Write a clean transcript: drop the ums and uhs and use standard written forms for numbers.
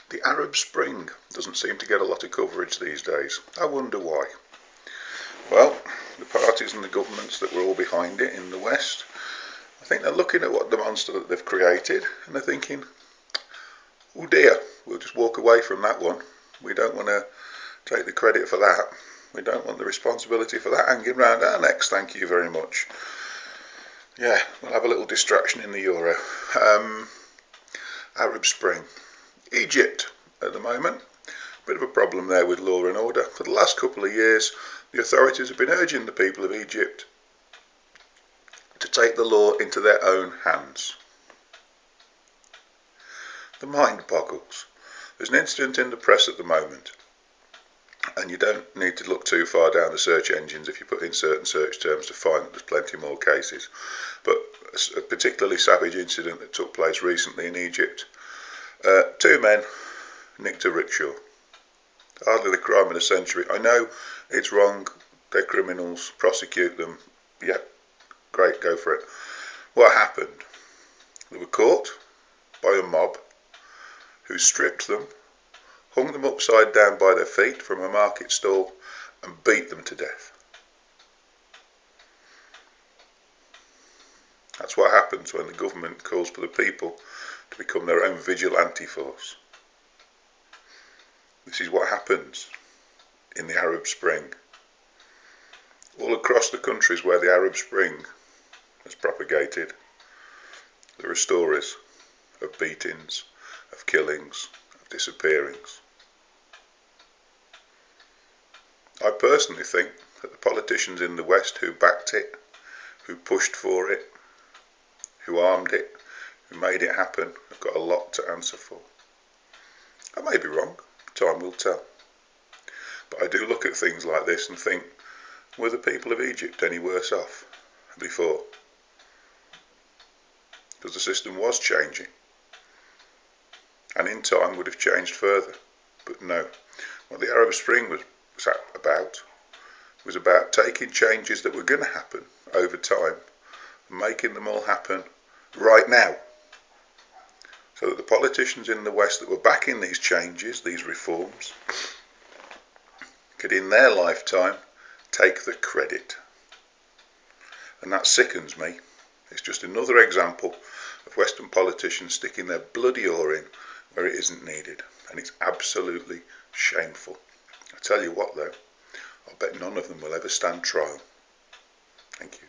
The Arab Spring doesn't seem to get a lot of coverage these days. I wonder why. Well, the parties and the governments that were all behind it in the West, I think they're looking at what the monster that they've created and they're thinking, oh dear, we'll just walk away from that one. We don't want to take the credit for that. We don't want the responsibility for that hanging round our necks, thank you very much. Yeah, we'll have a little distraction in the Euro. Arab Spring. Egypt at the moment. Bit of a problem there with law and order. For the last couple of years, the authorities have been urging the people of Egypt to take the law into their own hands. The mind boggles. There's an incident in the press at the moment, and you don't need to look too far down the search engines if you put in certain search terms to find that there's plenty more cases. But a particularly savage incident that took place recently in Egypt. Two men nicked a rickshaw. Hardly the crime of the century. I know it's wrong, they're criminals, prosecute them. Yeah, great, go for it. What happened? They were caught by a mob who stripped them, hung them upside down by their feet from a market stall and beat them to death. That's what happens when the government calls for the people to become their own vigilante force. This is what happens in the Arab Spring. All across the countries where the Arab Spring has propagated, there are stories of beatings, of killings, of disappearings. I personally think that the politicians in the West who backed it, who pushed for it, who armed it, who made it happen, have got a lot to answer for. I may be wrong, time will tell. But I do look at things like this and think, were the people of Egypt any worse off before? Because the system was changing, and in time would have changed further. But no, what the Arab Spring was about taking changes that were going to happen over time and making them all happen right now, so that the politicians in the West that were backing these changes, these reforms, could in their lifetime take the credit. And that sickens me. It's just another example of Western politicians sticking their bloody oar in where it isn't needed, and it's absolutely shameful. I tell you what though, I bet none of them will ever stand trial. Thank you.